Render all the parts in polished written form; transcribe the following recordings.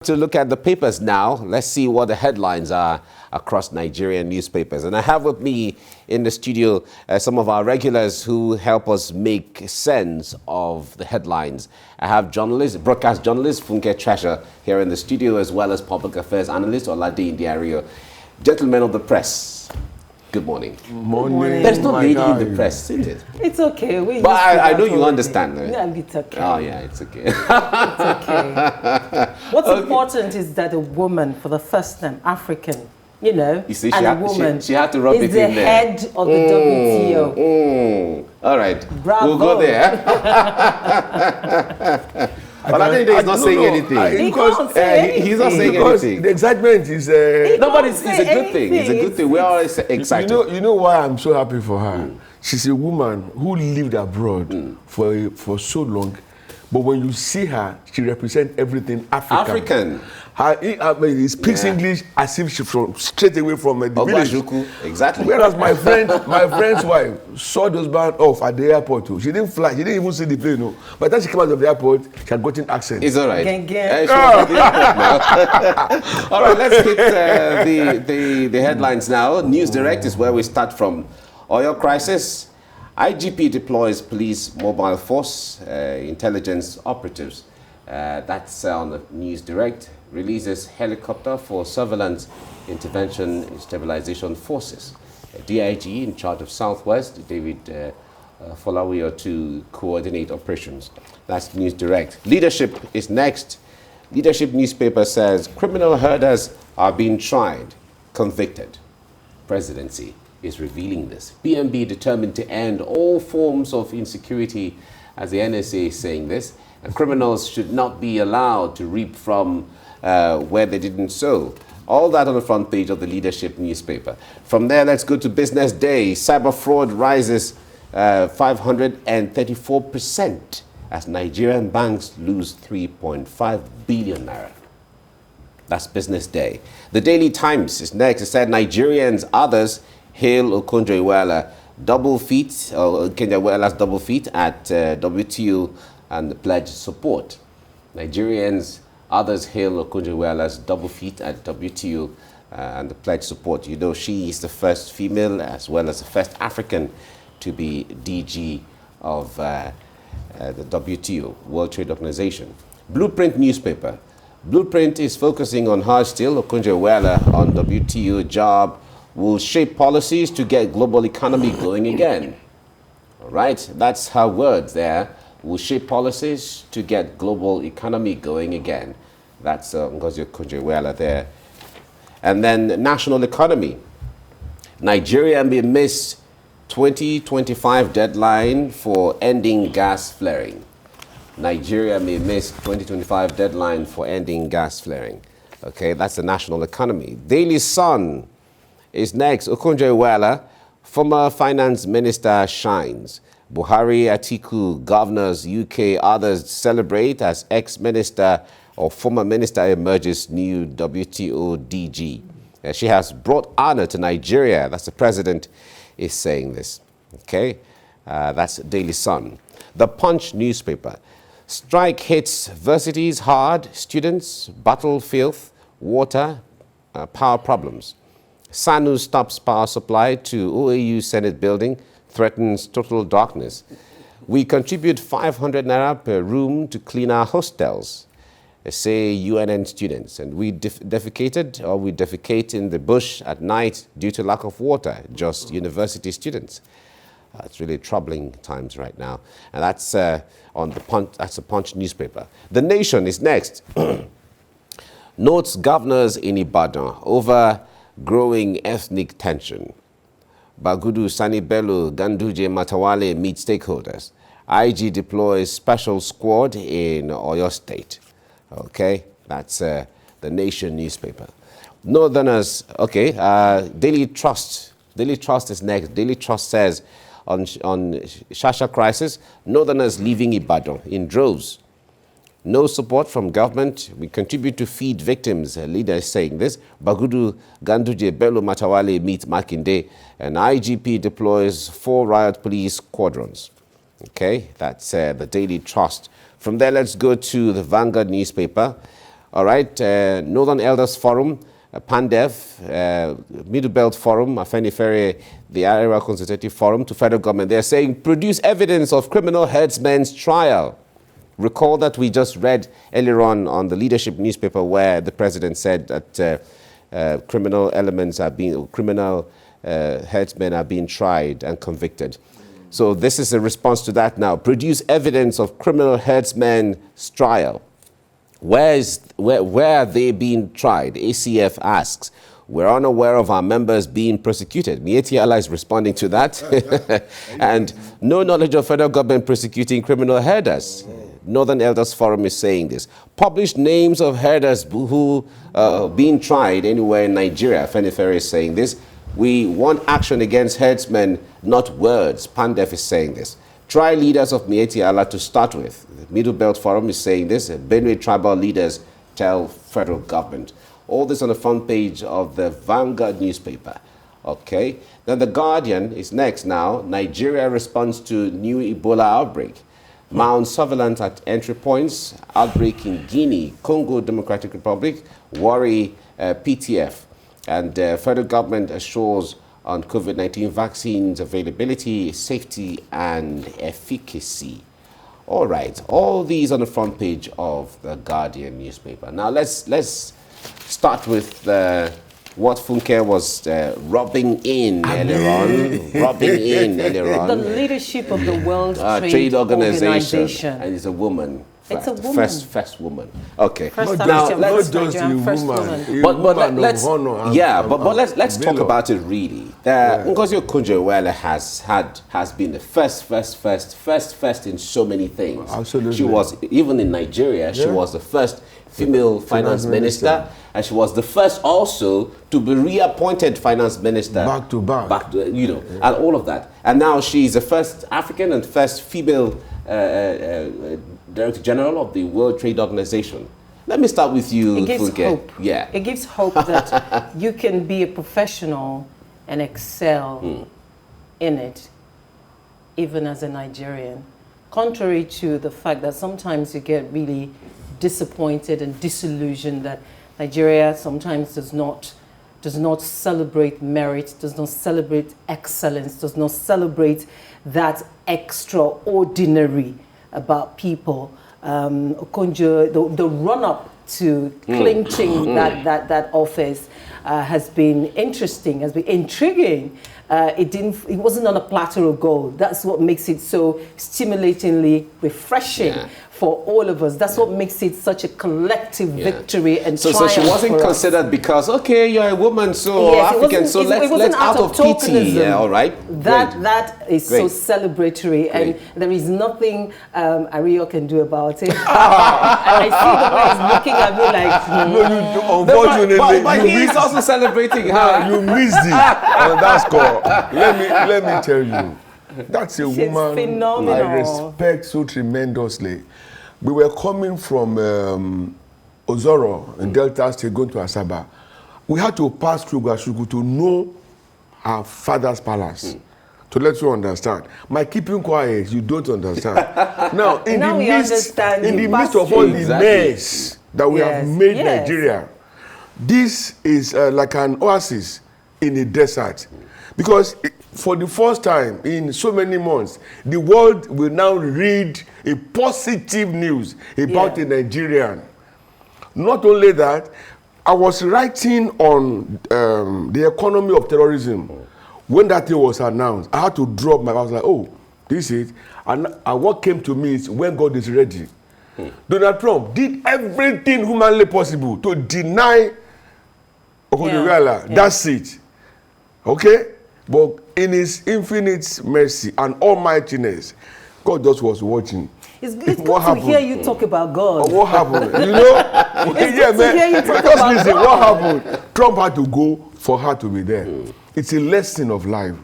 To look at the papers now. Let's see what the headlines are across Nigerian newspapers. And I have with me in the studio some of our regulars who help us make sense of the headlines. I have broadcast journalist Funke Treasure here in the studio, as well as public affairs analyst Olade Indiario. Gentlemen of the press, good morning. Morning. There's no lady in the press, isn't it? It's okay. But I know you understand. Right? Yeah, it's okay. Oh, yeah, it's okay. It's okay. What's important is that a woman, for the first time, African, you see, and a woman she had to rub is it the in there. head of the WTO. All right. Bravo. We'll go there. But I think he's not saying anything. He can't say anything. He's not saying Because anything. the excitement is... No, but it's a good thing. It's a good thing. We're all excited. You know why I'm so happy for her? She's a woman who lived abroad for so long. But when you see her, she represents everything African. He speaks English as if she's straight away from the village. Exactly. Whereas my friend's wife saw those band off at the airport too. She didn't fly. She didn't even see the plane. No. By the time she came out of the airport, she had gotten accent. It's all right. Gang. All right, let's hit the headlines now. News Direct is where we start from. Oil crisis. IGP deploys police mobile force, intelligence operatives. That's on the News Direct. Releases helicopter for surveillance, intervention, and stabilization forces. DIG in charge of Southwest, David Folawiyo, to coordinate operations. That's News Direct. Leadership is next. Leadership newspaper says criminal herders are being tried, convicted. Presidency is revealing this. PMB determined to end all forms of insecurity, as the NSA is saying this. And criminals should not be allowed to reap from where they didn't sow. All that on the front page of the Leadership newspaper. From there, let's go to Business Day. Cyber fraud rises 534% as Nigerian banks lose 3.5 billion naira. That's Business Day. The Daily Times is next. It said Nigerians, others hail Okonjo iwela Okonjo iwela's double feat at W.T.O and pledge support. Nigerians, others hail Okonjo iwela's double feat at W.T.O and the pledge support. You know, she is the first female as well as the first African to be DG of the W.T.O, World Trade Organization. Blueprint newspaper. Blueprint is focusing on how still Okonjo iwela on W.T.O job will shape policies to get global economy going again. All right, that's her words there. Will shape policies to get global economy going again. That's Ngozi Okonjo-Iweala there. And then national economy. Nigeria may miss 2025 deadline for ending gas flaring. Nigeria may miss 2025 deadline for ending gas flaring. Okay, that's the national economy. Daily Sun is next. Okonjo iwela, former finance minister, shines. Buhari, Atiku, governors, UK, others celebrate as ex-minister or former minister emerges new WTO DG. She has brought honor to Nigeria. That's the president is saying this. Okay, that's Daily Sun. The Punch newspaper. Strike hits varsities hard. Students battle filth, water, power problems. SANU stops power supply to OAU Senate building, threatens total darkness. We contribute 500 naira per room to clean our hostels, say UNN students. And we defecate in the bush at night due to lack of water, just university students. It's really troubling times right now. And that's on the Punch, that's the Punch newspaper. The Nation is next. Notes governors in Ibadan over growing ethnic tension. Bagudu Sani Bello Ganduje Matawale meet stakeholders. IG deploys special squad in Oyo State. Okay, that's the Nation newspaper. Northerners, okay, Daily Trust. Daily Trust is next. Daily Trust says on Shasha crisis, Northerners leaving Ibadan in droves. No support from government. We contribute to feed victims. A leader is saying this. Bagudu Ganduje Bello Matawale meet Makinde, and IGP deploys 4 riot police squadrons. Okay, that's the Daily Trust. From there, let's go to the Vanguard newspaper. All right, Northern Elders Forum, PANDEF, Middle Belt Forum, Afenifere, the Area Consultative Forum to federal government. They're saying produce evidence of criminal herdsmen's trial. Recall that we just read earlier on the leadership newspaper where the president said that criminal herdsmen are being tried and convicted. So this is a response to that now. Produce evidence of criminal herdsmen's trial. Where are they being tried? ACF asks. We're unaware of our members being prosecuted. W.T.O is responding to that. And no knowledge of federal government prosecuting criminal herders. Northern Elders Forum is saying this. Publish names of herders who being tried anywhere in Nigeria. Afenifere is saying this. We want action against herdsmen, not words. PANDEF is saying this. Try leaders of W.T.O to start with. The Middle Belt Forum is saying this. Benue tribal leaders tell federal government. All this on the front page of the Vanguard newspaper. Okay. Then the Guardian is next now. Nigeria responds to new Ebola outbreak. Mount surveillance at entry points. Outbreak in Guinea, Congo Democratic Republic. Worry PTF. And federal government assures on COVID-19 vaccines availability, safety, and efficacy. All right, all these on the front page of the Guardian newspaper. Now let's start with what Funke was rubbing in earlier on. The leadership of the World Trade Organization, and it's a woman. It's a woman. First woman. Okay. First now let's let's talk about it really. Okonjo Iwela has been the first in so many things. Absolutely. She was even in Nigeria. She was the first female finance minister, and she was the first also to be reappointed finance minister back to back. And all of that. And now she's the first African and first female Director General of the World Trade Organization. Let me start with you, It gives Funke. hope. Yeah. It gives hope that you can be a professional and excel in it, even as a Nigerian. Contrary to the fact that sometimes you get really disappointed and disillusioned that Nigeria sometimes does not celebrate merit, does not celebrate excellence, does not celebrate that extraordinary about people. Okonjo, the run-up to clinching that office has been interesting, has been intriguing. It wasn't on a platter of gold. That's what makes it so stimulatingly refreshing for all of us. That's what makes it such a collective victory and triumph. So she wasn't considered because, okay, you're a woman, so African, so let's out of pity. Yeah, all right. That is so celebratory, and there is nothing Ario can do about it. And I see the way he's looking at me like, unfortunately, but he's also celebrating her. You missed it on that score. Let me tell you, that's a woman phenomenal. I respect so tremendously. We were coming from Ozoro in Delta State going to Asaba. We had to pass through Gashugu to know our father's palace. To let you understand. My keeping quiet, you don't understand. Now, in the midst of all the mess that we have made Nigeria, this is like an oasis in a desert. Because for the first time in so many months, the world will now read a positive news about a Nigerian. Not only that, I was writing on the economy of terrorism. When that thing was announced, I had to drop my, I was like, oh, this is it. And what came to me is when God is ready. Donald Trump did everything humanly possible to deny Okonjo iwela that seat. Okay? But in his infinite mercy and almightiness, God just was watching. It's good to hear you talk about God. What happened? You know? Listen, what happened? Trump had to go for her to be there. It's a lesson of life.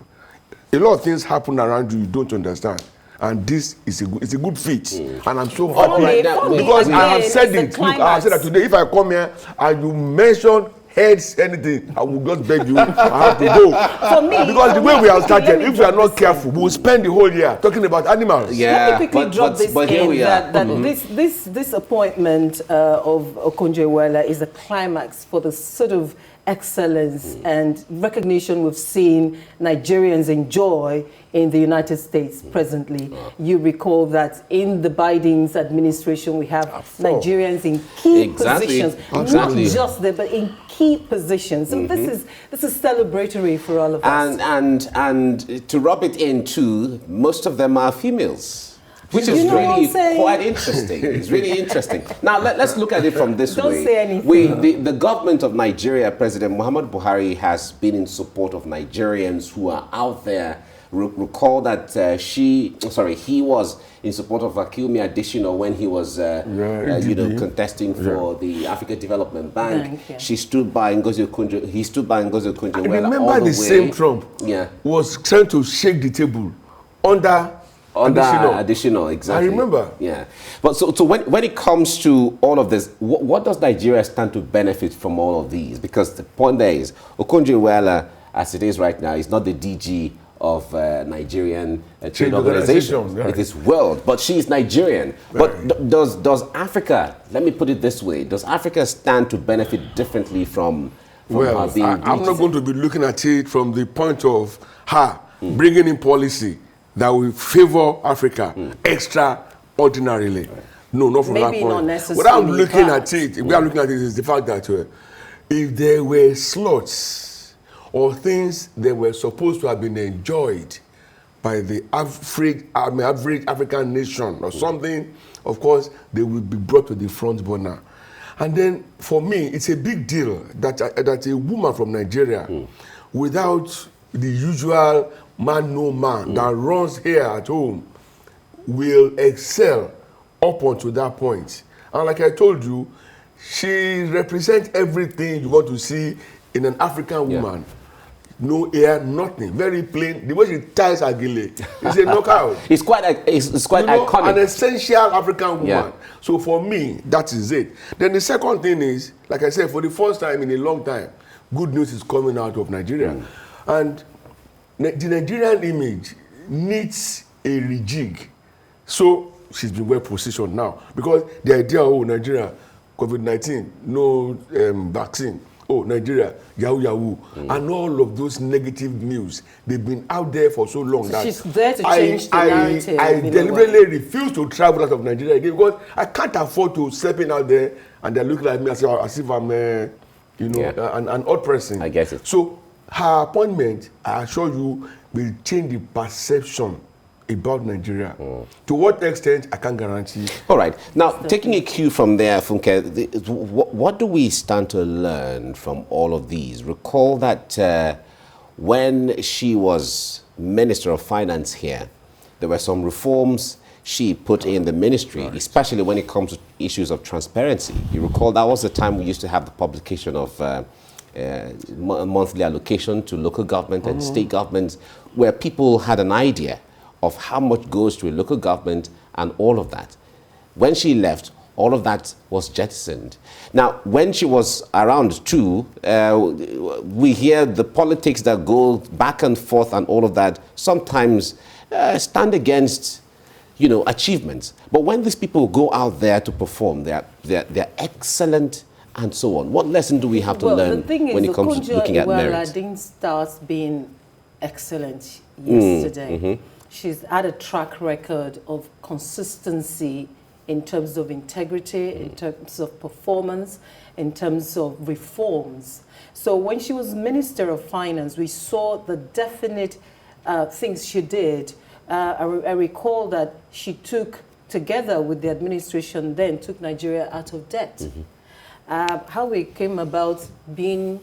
A lot of things happen around you don't understand. And this is a good fit. And I'm so happy because I have said it. Look, I have said that today. If I come here and you mention heard anything, I will just beg you, I have to go. For me, because the way we are started, if we are not careful, in. we will spend the whole year talking about animals. Yeah, let me quickly drop this but here in we are. that this appointment of Okonjo Iwela is a climax for the sort of excellence and recognition we've seen Nigerians enjoy in the United States presently. You recall that in the Biden's administration we have Nigerians in key positions, not just there, but in key positions. So this is celebratory for all of us. And to rub it in too, most of them are females. Which is really quite interesting. It's really interesting. Now, let's look at it from this way. Don't say anything. The government of Nigeria, President Muhammadu Buhari, has been in support of Nigerians who are out there. Recall that he was in support of Akumi Adesina when he was, contesting for the Africa Development Bank. She stood by Ngozi Okonjo. He stood by Ngozi Okonjo. I remember the same Trump was trying to shake the table under additional, exactly. I remember. Yeah. But so when it comes to all of this, what does Nigeria stand to benefit from all of these? Because the point there is, Okonjo Iweala, as it is right now, is not the DG of Nigerian trade organization. Right. It is world, but she is Nigerian. Right. But does Africa, let me put it this way, does Africa stand to benefit differently from her being I'm not going to be looking at it from the point of her bringing in policy that will favor Africa extraordinarily. Right. No, not from that point. Not necessarily. What I'm looking at it, we are looking at it is the fact that if there were slots or things that were supposed to have been enjoyed by the average African nation or something, of course, they will be brought to the front burner. And then, for me, it's a big deal that a woman from Nigeria, without the usual man no man that runs here at home, will excel up unto that point. And like I told you, she represents everything you want to see in an African woman. No hair, nothing, very plain. The way she ties her gele, it's a knockout. It's quite iconic. An essential African woman. Yeah. So for me, that is it. Then the second thing is, like I said, for the first time in a long time, good news is coming out of Nigeria. And the Nigerian image needs a rejig. So she's been well positioned now. Because the idea, Nigeria, COVID-19, no vaccine. Nigeria, Yahoo Yahoo, and all of those negative news. They've been out there for so long that she's there to change the narrative. I deliberately refuse to travel out of Nigeria again because I can't afford to step in out there and they look like me as if I'm, an odd person. I guess it. So her appointment, I assure you, will change the perception about Nigeria. To what extent, I can't guarantee. All right. Now, taking a cue from there, Funke, what do we stand to learn from all of these? Recall that when she was Minister of Finance here, there were some reforms she put in the ministry, especially when it comes to issues of transparency. You recall that was the time we used to have the publication of monthly allocation to local government and state governments, where people had an idea of how much goes to a local government and all of that. When she left, all of that was jettisoned. Now, when she was around too, we hear the politics that go back and forth and all of that sometimes stand against, achievements. But when these people go out there to perform, they're excellent and so on. What lesson do we have to learn when it comes to looking at merit? Okonjo Iweala didn't start being excellent yesterday. She's had a track record of consistency in terms of integrity, in terms of performance, in terms of reforms. So when she was Minister of Finance, we saw the definite things she did. I recall that she took, together with the administration then, took Nigeria out of debt. How we came about being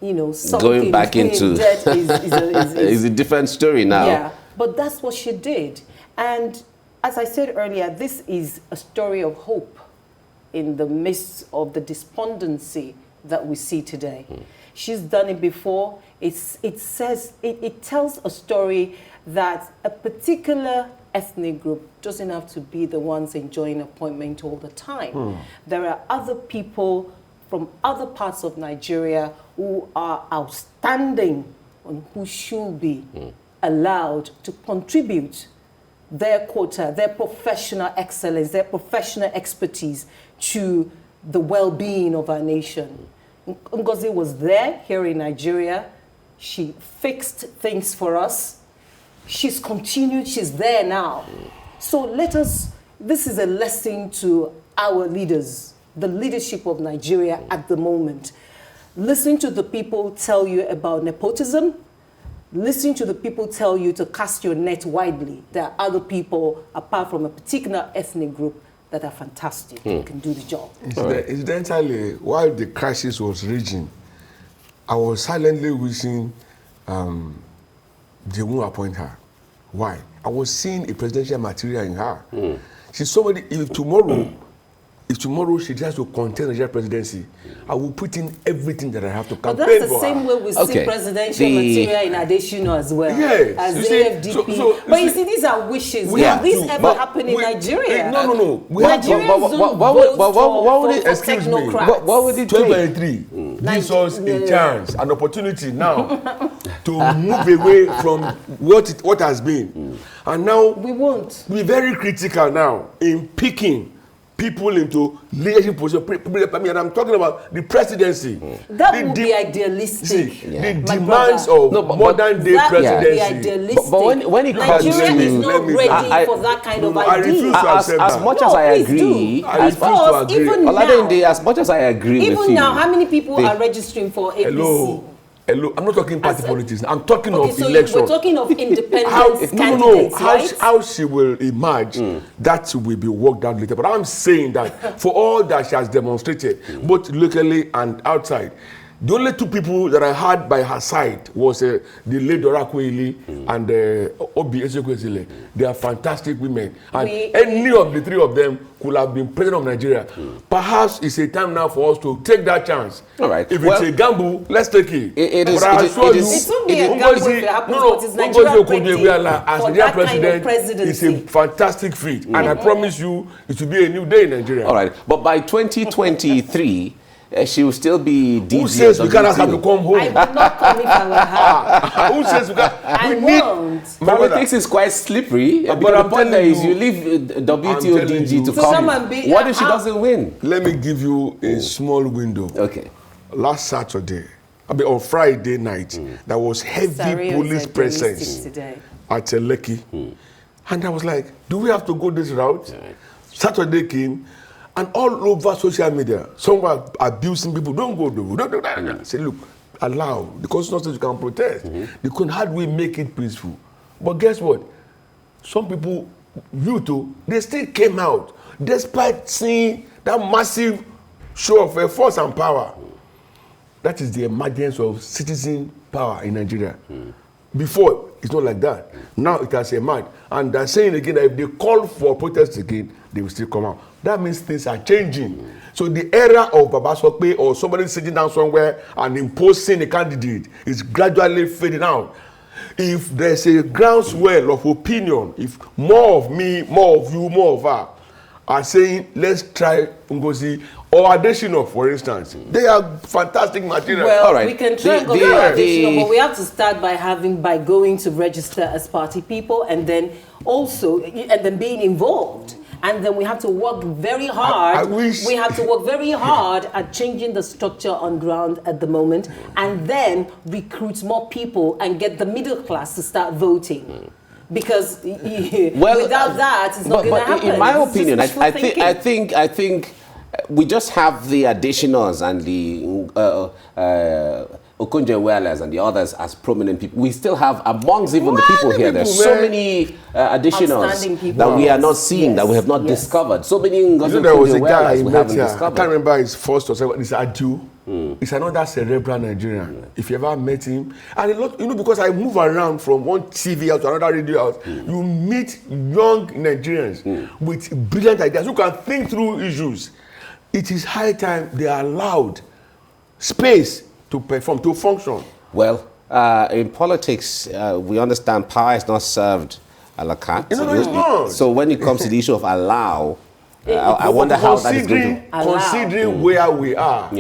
going back into debt is a different story now. Yeah. But that's what she did. And as I said earlier, this is a story of hope in the midst of the despondency that we see today. She's done it before. It tells a story that a particular ethnic group doesn't have to be the ones enjoying appointment all the time. There are other people from other parts of Nigeria who are outstanding and who should be allowed to contribute their quota, their professional excellence, their professional expertise to the well-being of our nation. Ngozi was there here in Nigeria. She fixed things for us. She's continued, she's there now. So this is a lesson to our leaders, the leadership of Nigeria at the moment. Listen to the people tell you about nepotism. Listen to the people tell you to cast your net widely. There are other people, apart from a particular ethnic group, that are fantastic, who can do the job. Incidentally, while the crisis was raging, I was silently wishing they won't appoint her. Why? I was seeing a presidential material in her. She's somebody, if tomorrow she tries to contest the Nigerian presidency, I will put in everything that I have to campaign for. But that's the same way we see presidential material in Adesina as well. Yes. As AFDP. But you see, these are wishes. Will this ever happen in Nigeria? No. Nigerians don't vote for technocrats. What would it take? 2023 gives us a chance, an opportunity now to move away from what has been. And now we won't. We're very critical now in picking people into leadership position. I mean, I'm talking about the presidency. That would be idealistic. The demands of modern day presidency. Idealistic. But when it comes Nigeria to, is not ready for that kind of idea. I refuse to accept as much as I agree, even now, as much as I agree with you. Even now, how many people are registering for APC? Hello, I'm not talking party politics. I'm talking of so election. We're talking of independent candidates, right? How she will emerge, that will be worked out later. But I'm saying that for all that she has demonstrated, both locally and outside, the only two people that I had by her side was the late Dora Kweli and Obi Ezekwesili. They are fantastic women. And any of the three of them could have been president of Nigeria. Perhaps it's a time now for us to take that chance. All right. If it's a gamble, let's take it. It won't be a gamble if it happens, but it's Nigeria Okonjo iwela as Nigeria president is a fantastic feat. And I promise you, it will be a new day in Nigeria. All right. But by 2023, she will still be DG. Who says we cannot have to come home? I will not come if I were her. Who says we can't? I won't. Politics is quite slippery. But the point there is you leave WTO DG to come. What if she doesn't win? Let me give you a small window. Okay. Last Saturday, on Friday night, there was heavy police presence at Lekki. And I was like, do we have to go this route? Right. Saturday came. And all over social media, some were abusing people. Don't go, don't. Say, look, allow. The constitution says you can protest. They couldn't hardly make it peaceful. But guess what? Some people, they still came out, despite seeing that massive show of force and power. That is the emergence of citizen power in Nigeria. Before, it's not like that. Now it has emerged. And they're saying again that if they call for protest again, they will still come out. That means things are changing. So the era of Baba Sokpe or somebody sitting down somewhere and imposing a candidate is gradually fading out. If there's a groundswell of opinion, if more of me, more of you, more of her are saying, let's try Ngozi or Adesina, for instance. They are fantastic material. Well, all right. We can try Adesina, but we have to start by going to register as party people and then being involved. And then we have to work very hard. We have to work very hard at changing the structure on ground at the moment, and then recruit more people and get the middle class to start voting. Because without that, it's not going to happen. In my opinion, I think we just have the additionals and the Okonjo iwelas and the others as prominent people. We still have amongst even the people here. There's so many additionals that we are not seeing, that we have not discovered. So many there was a guy we haven't discovered. I can't remember his first or second. It's Adu. It's another cerebral Nigerian. If you ever met him, and a lot, because I move around from one TV house to another radio house, you meet young Nigerians with brilliant ideas who can think through issues. It is high time they are allowed space to perform, to function. Well, in politics, we understand power is not served a la carte. It's not. So when it comes to the issue of allow, I wonder how that is going to... Considering where we are,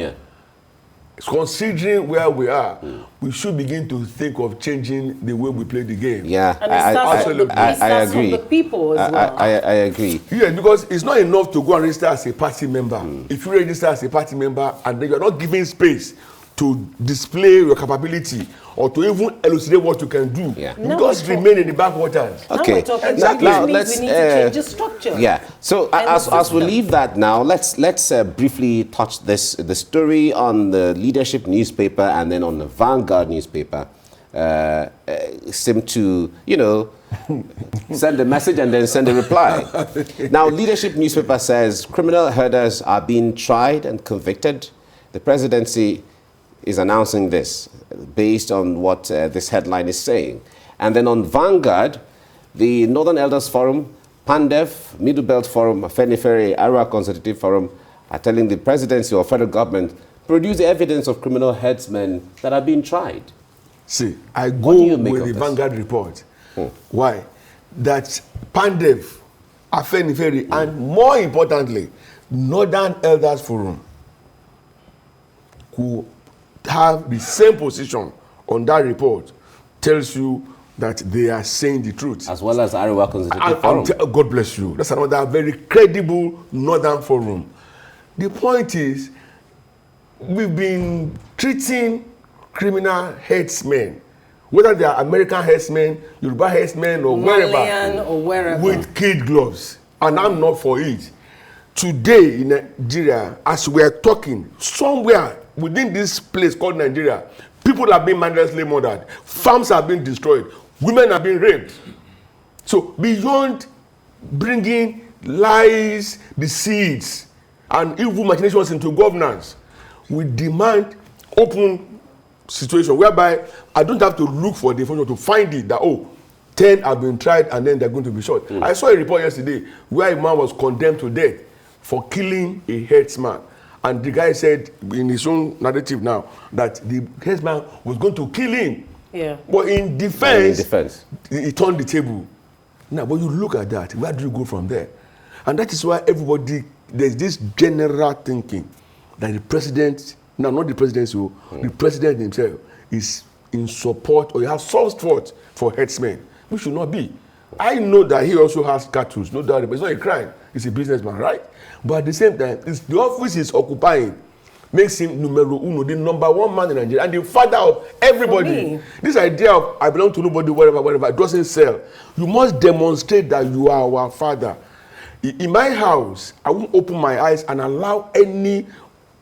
considering where we are, we should begin to think of changing the way we play the game. Yeah, and it starts from the people as well. I agree. Yeah, because it's not enough to go and register as a party member. If you register as a party member and then you're not given space to display your capability or to even elucidate what you can do, you just remain in the backwaters. Okay, now let's we need to change the structure. Yeah. So as we leave that now, let's briefly touch the story on the Leadership newspaper and then on the Vanguard newspaper. Seem to send a message and then send a reply. Now, Leadership newspaper says criminal herders are being tried and convicted. The presidency is announcing this based on what this headline is saying. And then on Vanguard, the Northern Elders Forum, PANDEF, Middle Belt Forum, Afenifere, Arua Consultative Forum are telling the presidency or federal government produce evidence of criminal headsmen that are being tried. See, I go with the Vanguard report. Why? That PANDEF, Afenifere, and more importantly, Northern Elders Forum, who have the same position on that report, tells you that they are saying the truth. As well as Arewa Consultative Forum. God bless you. That's another very credible Northern Forum. The point is, we've been treating criminal headsmen, whether they are American headsmen, Yoruba headsmen, or wherever, with kid gloves. And I'm not for it. Today in Nigeria, as we are talking, somewhere within this place called Nigeria, people are being mindlessly murdered, farms are being destroyed, women are being raped. So beyond bringing lies, deceits, and evil machinations into governance, we demand open situation whereby I don't have to look for the information to find it that 10 have been tried and then they're going to be shot. I saw a report yesterday where a man was condemned to death for killing a headsman. And the guy said in his own narrative now that the headsman was going to kill him. Yeah. But in defense, he turned the table. Now, but you look at that, where do you go from there? And that is why there's this general thinking that the president, now not the presidency, the president himself is in support or he has some support for headsmen. We should not be. I know that he also has cattle, no doubt, but it's not a crime. He's a businessman, right? But at the same time, the office he's occupying makes him numero uno, the number one man in Nigeria, and the father of everybody. This idea of I belong to nobody, whatever, it doesn't sell. You must demonstrate that you are our father. In my house, I won't open my eyes and allow any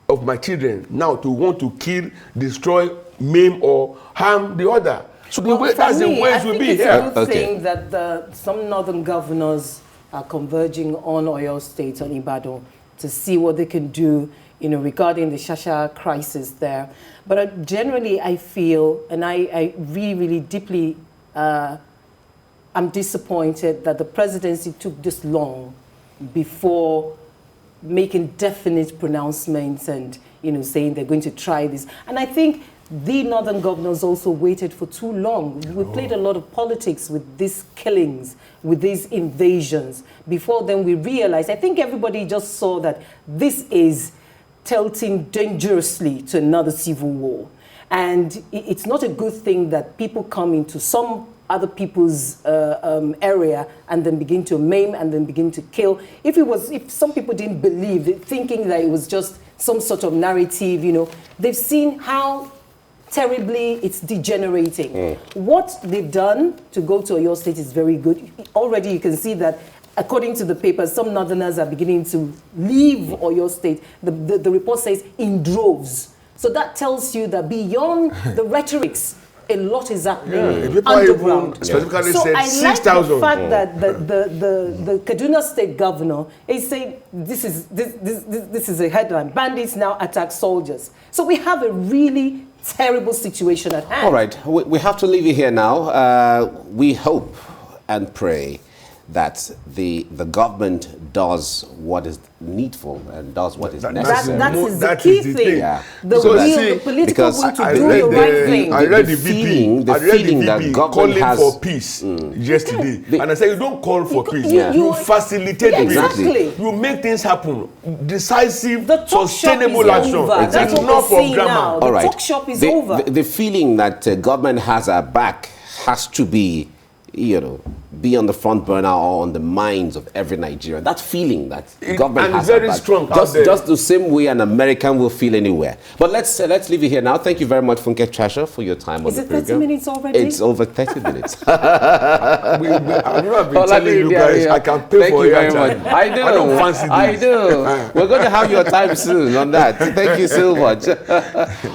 of my children now to want to kill, destroy, maim, or harm the other. So that's the ways we'll be here. I think it's a good thing that some northern governors are converging on Oyo State, on Ibadan, to see what they can do, regarding the Shasha crisis there. But generally, I feel, and I really, really deeply, I'm disappointed that the presidency took this long before making definite pronouncements and, saying they're going to try this. And I think the northern governors also waited for too long. We played a lot of politics with these killings, with these invasions. Before then, we realized, I think everybody just saw that this is tilting dangerously to another civil war. And it's not a good thing that people come into some other people's area and then begin to maim and then begin to kill. If some people didn't believe it, thinking that it was just some sort of narrative, they've seen how terribly it's degenerating. What they've done to go to Oyo State is very good. Already you can see that, according to the papers, some northerners are beginning to leave Oyo State. The report says in droves. So that tells you that beyond the rhetorics, a lot is happening underground. Specifically so said I 6,000. like the fact that the Kaduna State governor is saying this is a headline. Bandits now attack soldiers. So we have a really terrible situation at hand. All right, we have to leave it here now. We hope and pray that the government does what is needful and does what is necessary. That is the key thing. Yeah. The So will, that- the political because will to I do read the the- right thing. I read The the feeling- VP. the I read feeling the that VP government calling has- for peace yesterday, and I said, you don't call for peace. you- You facilitate peace. Exactly. You make things happen. Decisive, The talk shop sustainable is action. over. That's Exactly. what Enough we're of seeing grammar. now. The talk shop is over. The feeling that government has our back has to be, be on the front burner or on the minds of every Nigerian. That feeling that government and has very our back. strong out there. Just the same way an American will feel anywhere. But let's leave it here now. Thank you very much, Funke Trasher, for your time on the program. Is it 30 minutes already? It's over 30 minutes. I've been telling you guys, I can pay Thank for you your very time. much. I do. I don't fancy I this. do. We're going to have your time soon on that. Thank you so much.